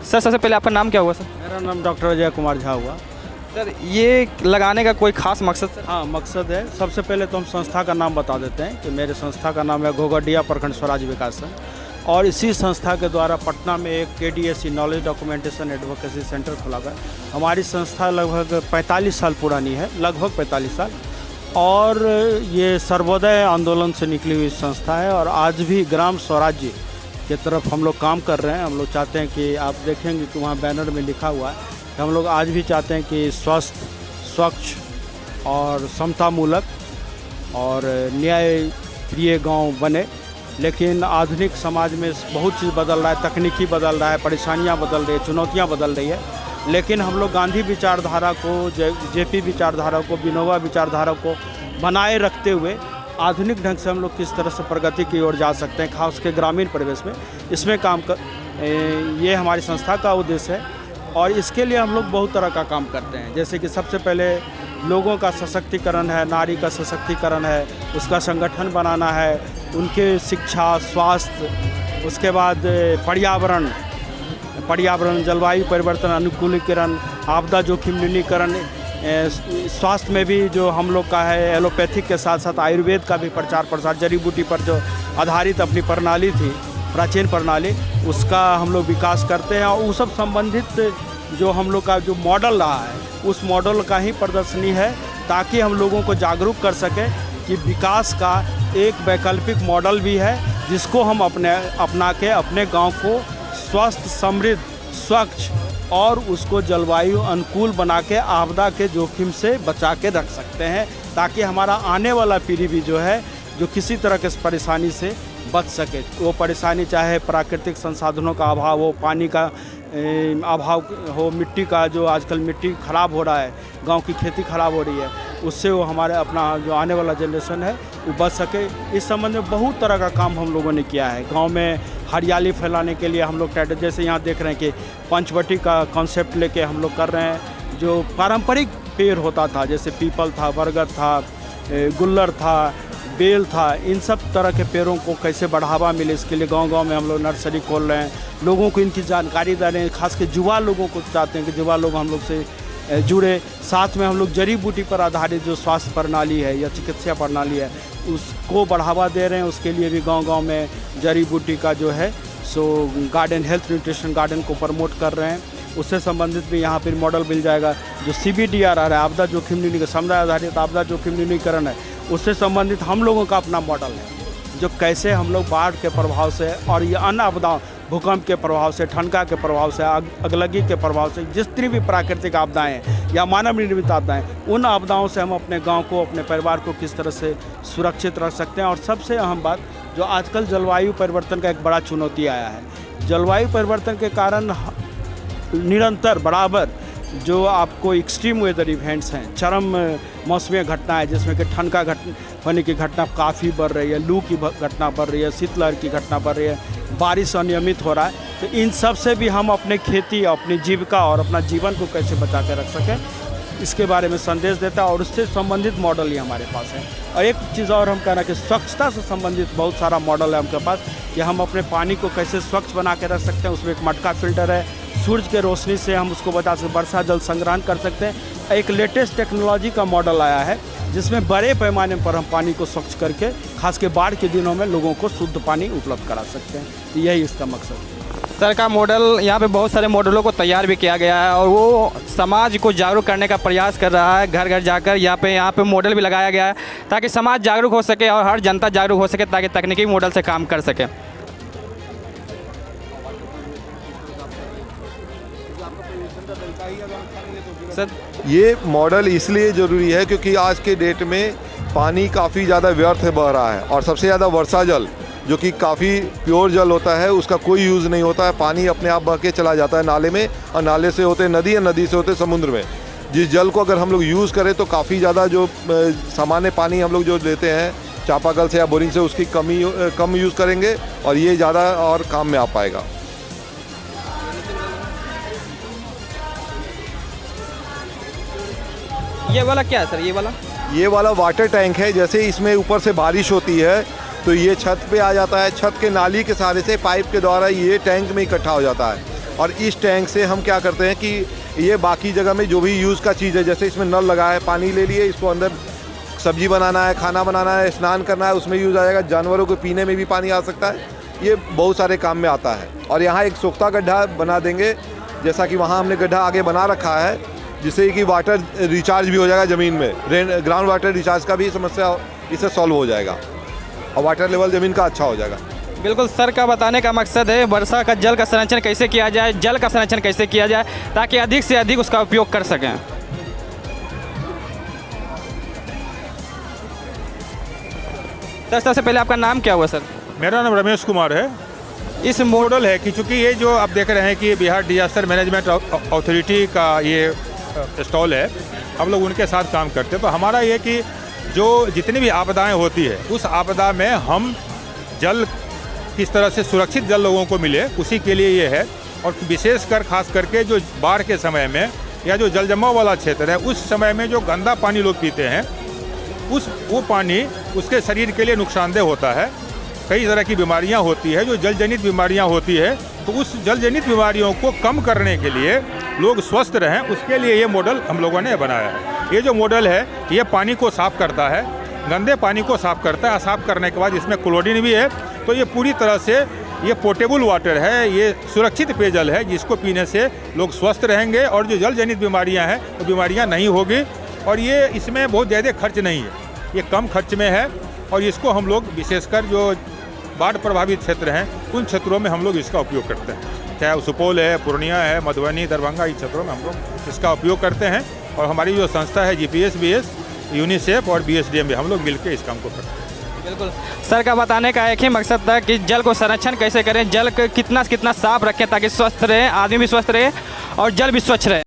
Sir सबसे पहले आपका नाम क्या हुआ सर? मेरा नाम डॉक्टर अजय कुमार झा हुआ। सर ये लगाने का कोई खास मकसद सर? हाँ, मकसद है, सबसे पहले तो हम संस्था का नाम बता देते हैं कि मेरे संस्था का नाम है घोघडिया प्रखंड स्वराज विकास संघ, और इसी संस्था के द्वारा पटना में एक KDSE knowledge documentation advocacy centre खोला गया। हमारी संस्था लगभग 45 साल पुरानी है, लगभग 45 साल, और ये सर्वोदय आंदोलन से निकली हुई संस्था है। और आज भी ग्राम स्वराज्य की तरफ हम लोग काम कर रहे हैं। हम लोग चाहते हैं कि आप देखेंगे कि वहाँ बैनर में लिखा हुआ है कि हम लोग आज भी चाहते हैं कि स्वस्थ, स्वच्छ और समतामूलक और न्याय प्रिय गांव बने। लेकिन आधुनिक समाज में बहुत चीज़ बदल रहा है, तकनीकी बदल रहा है, परेशानियां बदल रही है, चुनौतियां बदल रही है। लेकिन हम लोग गांधी विचारधारा को, JP विचारधारा को, विनोबा विचारधारा को बनाए रखते हुए आधुनिक ढंग से हम लोग किस तरह से प्रगति की ओर जा सकते हैं, खास के ग्रामीण परिवेश में, इसमें काम कर ये हमारी संस्था का उद्देश्य है। और इसके लिए हम लोग बहुत तरह का काम करते हैं, जैसे कि सबसे पहले लोगों का सशक्तिकरण है, नारी का सशक्तिकरण है, उसका संगठन बनाना है, उनके शिक्षा, स्वास्थ्य, उसके बाद पर्यावरण, जलवायु परिवर्तन अनुकूलीकरण, आपदा जोखिम न्यूनीकरण, स्वास्थ्य में भी जो हम लोग का है एलोपैथिक के साथ साथ आयुर्वेद का भी प्रचार प्रसार, जड़ी बूटी पर जो आधारित अपनी प्रणाली थी, प्राचीन प्रणाली, उसका हम लोग विकास करते हैं। और उस सब संबंधित जो हम लोग का जो मॉडल रहा है, उस मॉडल का ही प्रदर्शनी है, ताकि हम लोगों को जागरूक कर सकें कि विकास का एक वैकल्पिक मॉडल भी है, जिसको हम अपना के अपने गांव को स्वस्थ, समृद्ध, स्वच्छ और उसको जलवायु अनुकूल बना के आपदा के जोखिम से बचा के रख सकते हैं, ताकि हमारा आने वाला पीढ़ी भी जो है, जो किसी तरह के परेशानी से बच सके। वो परेशानी चाहे प्राकृतिक संसाधनों का अभाव हो, पानी का अभाव हो, मिट्टी का, जो आजकल मिट्टी ख़राब हो रहा है, गांव की खेती ख़राब हो रही है, उससे वो हमारे अपना जो आने वाला जनरेशन है वो बच सके। इस संबंध में बहुत तरह का काम हम लोगों ने किया है। गांव में हरियाली फैलाने के लिए हम लोग जैसे यहाँ देख रहे हैं कि पंचवटी का कॉन्सेप्ट लेके हम लोग कर रहे हैं। जो पारंपरिक पेड़ होता था, जैसे पीपल था, बरगद था, गुल्लर था, बेल था, इन सब तरह के पेड़ों को कैसे बढ़ावा मिले, इसके लिए गांव-गांव में हम लोग नर्सरी खोल रहे हैं, लोगों को इनकी जानकारी दे रहे हैं। खास कर युवा लोगों को चाहते हैं कि युवा लोग हम लोग से जुड़े। साथ में हम लोग जड़ी बूटी पर आधारित जो स्वास्थ्य प्रणाली है या चिकित्सा प्रणाली है, उसको बढ़ावा दे रहे हैं। उसके लिए भी गांव-गांव में जड़ी बूटी का जो है सो गार्डन, हेल्थ न्यूट्रिशन गार्डन को प्रमोट कर रहे हैं। उससे संबंधित भी यहाँ पर मॉडल मिल जाएगा। जो CBDRR है, आपदा जोखिम न्यूनीकरण, समुदाय आधारित आपदा जोखिम न्यूनीकरण है, उससे संबंधित हम लोगों का अपना मॉडल है, जो कैसे हम लोग बाढ़ के प्रभाव से और ये अन्य आपदाओं, भूकंप के प्रभाव से, ठनका के प्रभाव से, अगलगी के प्रभाव से, जितनी भी प्राकृतिक आपदाएं हैं या मानव निर्मित आपदाएं, उन आपदाओं से हम अपने गांव को, अपने परिवार को किस तरह से सुरक्षित रख सकते हैं। और सबसे अहम बात, जो आजकल जलवायु परिवर्तन का एक बड़ा चुनौती आया है, जलवायु परिवर्तन के कारण निरंतर बराबर जो आपको एक्सट्रीम वेदर इवेंट्स हैं, चरम मौसमी घटनाएं, जिसमें कि ठनका होने की घटना काफ़ी बढ़ रही है, लू की घटना बढ़ रही है, शीतलहर की घटना बढ़ रही है, बारिश अनियमित हो रहा है, तो इन सब से भी हम अपने खेती, अपनी जीविका और अपना जीवन को कैसे बचा के रख सकें, इसके बारे में संदेश देता है। और उससे संबंधित मॉडल ही हमारे पास है। और एक चीज़ और हम कहना कि स्वच्छता से संबंधित बहुत सारा मॉडल है हमके पास, कि हम अपने पानी को कैसे स्वच्छ बना के रख सकते हैं। उसमें एक मटका फिल्टर है, सूरज के रोशनी से हम उसको बचा सकते, वर्षा जल संग्रहण कर सकते हैं। एक लेटेस्ट टेक्नोलॉजी का मॉडल आया है, जिसमें बड़े पैमाने पर हम पानी को स्वच्छ करके, खास के बाढ़ के दिनों में लोगों को शुद्ध पानी उपलब्ध करा सकते हैं। यही इसका मकसद है। सर का मॉडल, यहाँ पे बहुत सारे मॉडलों को तैयार भी किया गया है, और वो समाज को जागरूक करने का प्रयास कर रहा है। घर घर जाकर यहाँ पे मॉडल भी लगाया गया है, ताकि समाज जागरूक हो सके और हर जनता जागरूक हो सके, ताकि तकनीकी मॉडल से काम कर सके। सर ये मॉडल इसलिए ज़रूरी है क्योंकि आज के डेट में पानी काफ़ी ज़्यादा व्यर्थ बह रहा है, और सबसे ज़्यादा वर्षा जल, जो कि काफ़ी प्योर जल होता है, उसका कोई यूज़ नहीं होता है। पानी अपने आप बह के चला जाता है नाले में, और नाले से होते नदी, या नदी से होते समुद्र में। जिस जल को अगर हम लोग यूज़ करें तो काफ़ी ज़्यादा जो सामान्य पानी हम लोग जो लेते हैं चापाकल से या बोरिंग से, उसकी कम यूज़ करेंगे, और ये ज़्यादा और काम में आ पाएगा। ये वाला क्या है सर? ये वाला वाटर टैंक है। जैसे इसमें ऊपर से बारिश होती है तो ये छत पे आ जाता है, छत के नाली के सहारे से पाइप के द्वारा ये टैंक में इकट्ठा हो जाता है। और इस टैंक से हम क्या करते हैं कि ये बाकी जगह में जो भी यूज़ का चीज़ है, जैसे इसमें नल लगा है, पानी ले लिए, इसको अंदर सब्जी बनाना है, खाना बनाना है, स्नान करना है, उसमें यूज़ आएगा। जानवरों को पीने में भी पानी आ सकता है, ये बहुत सारे काम में आता है। और यहाँ एक सोख्ता गड्ढा बना देंगे, जैसा कि वहाँ हमने गड्ढा आगे बना रखा है, जिससे कि वाटर रिचार्ज भी हो जाएगा ज़मीन में। ग्राउंड वाटर रिचार्ज का भी समस्या इससे सॉल्व हो जाएगा और वाटर लेवल ज़मीन का अच्छा हो जाएगा। बिल्कुल, सर का बताने का मकसद है वर्षा का जल का संरक्षण कैसे किया जाए, जल का संरक्षण कैसे किया जाए, ताकि अधिक से अधिक उसका उपयोग कर सकें। सर, सबसे पहले आपका नाम क्या हुआ सर? मेरा नाम रमेश कुमार है। इस मॉडल है कि चूँकि ये जो आप देख रहे हैं कि बिहार डिजास्टर मैनेजमेंट अथॉरिटी का ये स्टॉल है, हम लोग उनके साथ काम करते हैं। तो हमारा ये कि जो जितनी भी आपदाएं होती है, उस आपदा में हम जल किस तरह से सुरक्षित जल लोगों को मिले, उसी के लिए ये है। और विशेषकर खास करके जो बाढ़ के समय में या जो जल जमाव वाला क्षेत्र है, उस समय में जो गंदा पानी लोग पीते हैं, वो पानी उसके शरीर के लिए नुकसानदेह होता है। कई तरह की बीमारियां होती है, जो जल जनित बीमारियां होती है। तो उस जल जनित बीमारियों को कम करने के लिए, लोग स्वस्थ रहें, उसके लिए ये मॉडल हम लोगों ने बनाया है। ये जो मॉडल है, ये पानी को साफ़ करता है, गंदे पानी को साफ़ करता है। साफ़ करने के बाद इसमें क्लोरीन भी है। तो ये पूरी तरह से ये पोर्टेबल वाटर है, ये सुरक्षित पेयजल है, जिसको पीने से लोग स्वस्थ रहेंगे और जो जल जनित बीमारियाँ हैं वो बीमारियाँ नहीं होगी। और ये इसमें बहुत ज़्यादा खर्च नहीं है, ये कम खर्च में है। और इसको हम लोग विशेषकर जो बाढ़ प्रभावित क्षेत्र हैं, उन क्षेत्रों में हम लोग इसका उपयोग करते हैं। चाहे सुपौल है, पूर्णिया है, मधुबनी, दरभंगा, इन क्षेत्रों में हम लोग इसका उपयोग करते हैं। और हमारी जो संस्था है GPSBS, यूनिसेफ और BSDM भी हम लोग मिलकर इस काम को करते हैं। बिल्कुल, सर का बताने का एक ही मकसद था कि जल को संरक्षण कैसे करें, जल को कितना साफ रखें ताकि स्वस्थ रहे, आदमी भी स्वस्थ रहे और जल भी स्वच्छ रहे।